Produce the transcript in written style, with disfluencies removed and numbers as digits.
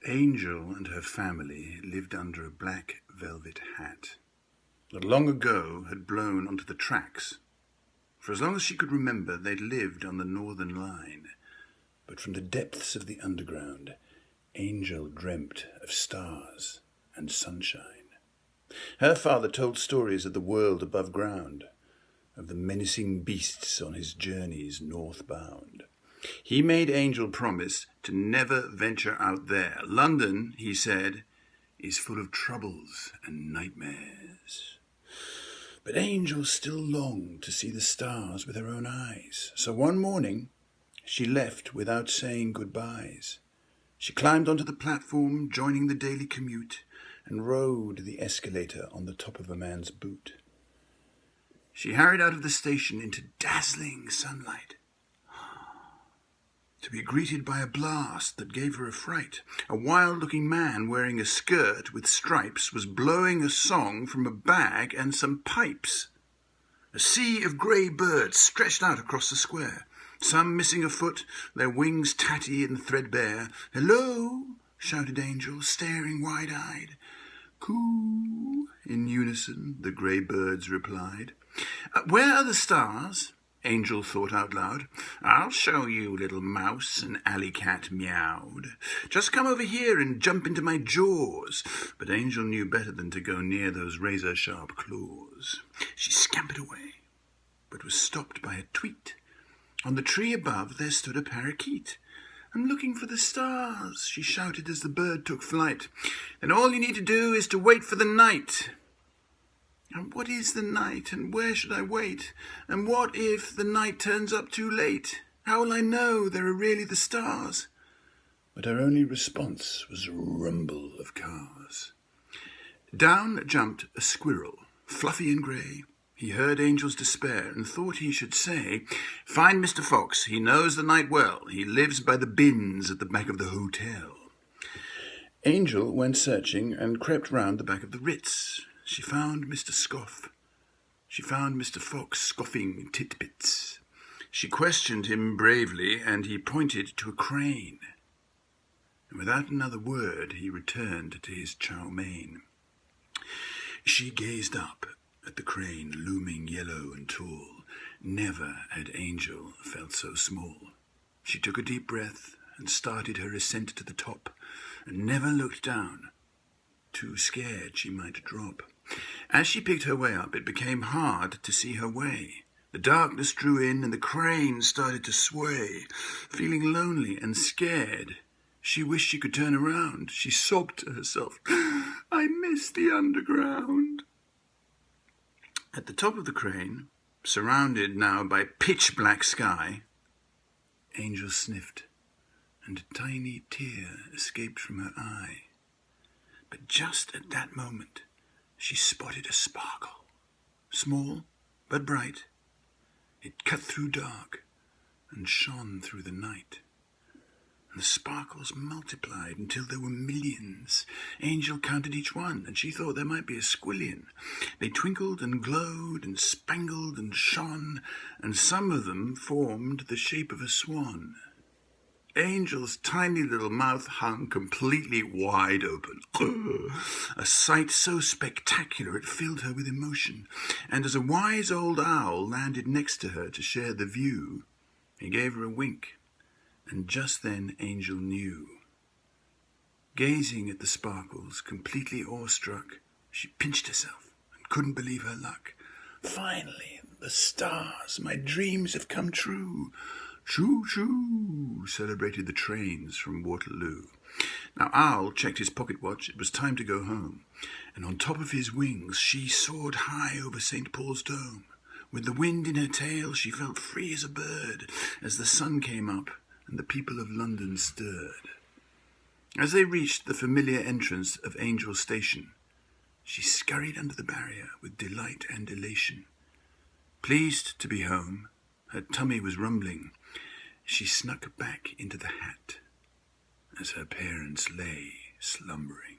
Angel and her family lived under a black velvet hat that long ago had blown onto the tracks. For as long as she could remember, they'd lived on the Northern Line. But from the depths of the underground, Angel dreamt of stars and sunshine. Her father told stories of the world above ground, of the menacing beasts on his journeys northbound. He made Angel promise to never venture out there. London, he said, is full of troubles and nightmares. But Angel still longed to see the stars with her own eyes. So one morning, she left without saying goodbyes. She climbed onto the platform, joining the daily commute, and rode the escalator on the top of a man's boot. She hurried out of the station into dazzling sunlight, to be greeted by a blast that gave her a fright. A wild-looking man wearing a skirt with stripes was blowing a song from a bag and some pipes. A sea of grey birds stretched out across the square, some missing a foot, their wings tatty and threadbare. "Hello," shouted Angel, staring wide-eyed. "Coo," in unison, the grey birds replied. "Where are the stars?" Angel thought out loud. "I'll show you, little mouse," an alley cat meowed. "Just come over here and jump into my jaws." But Angel knew better than to go near those razor-sharp claws. She scampered away, but was stopped by a tweet. On the tree above there stood a parakeet. "I'm looking for the stars," she shouted as the bird took flight. "Then all you need to do is to wait for the night." "And what is the night, and where should I wait? And what if the night turns up too late? How will I know there are really the stars?" But her only response was a rumble of cars. Down jumped a squirrel, fluffy and grey. He heard Angel's despair and thought he should say, "Find Mr. Fox, he knows the night well. He lives by the bins at the back of the hotel." Angel went searching and crept round the back of the Ritz. She found Mr. Scoff. She found Mr. Fox scoffing titbits. She questioned him bravely, and he pointed to a crane. And without another word, he returned to his chow mein. She gazed up at the crane, looming yellow and tall. Never had Angel felt so small. She took a deep breath and started her ascent to the top, and never looked down, too scared she might drop. As she picked her way up, it became hard to see her way. The darkness drew in, and the crane started to sway. Feeling lonely and scared, she wished she could turn around. She sobbed to herself, "I miss the underground." At the top of the crane, surrounded now by pitch-black sky, Angel sniffed, and a tiny tear escaped from her eye. But just at that moment, she spotted a sparkle, small but bright. It cut through dark and shone through the night. And the sparkles multiplied until there were millions. Angel counted each one, and she thought there might be a squillion. They twinkled and glowed and spangled and shone, and some of them formed the shape of a swan. Angel's tiny little mouth hung completely wide open. A sight so spectacular it filled her with emotion, and as a wise old owl landed next to her to share the view, he gave her a wink, and just then Angel knew. Gazing at the sparkles, completely awestruck, she pinched herself and couldn't believe her luck. "Finally, the stars, my dreams have come true. Choo-choo," celebrated the trains from Waterloo. Now Owl checked his pocket watch. It was time to go home. And on top of his wings, she soared high over St. Paul's Dome. With the wind in her tail, she felt free as a bird as the sun came up and the people of London stirred. As they reached the familiar entrance of Angel Station, she scurried under the barrier with delight and elation. Pleased to be home, her tummy was rumbling. She snuck back into the hat as her parents lay slumbering.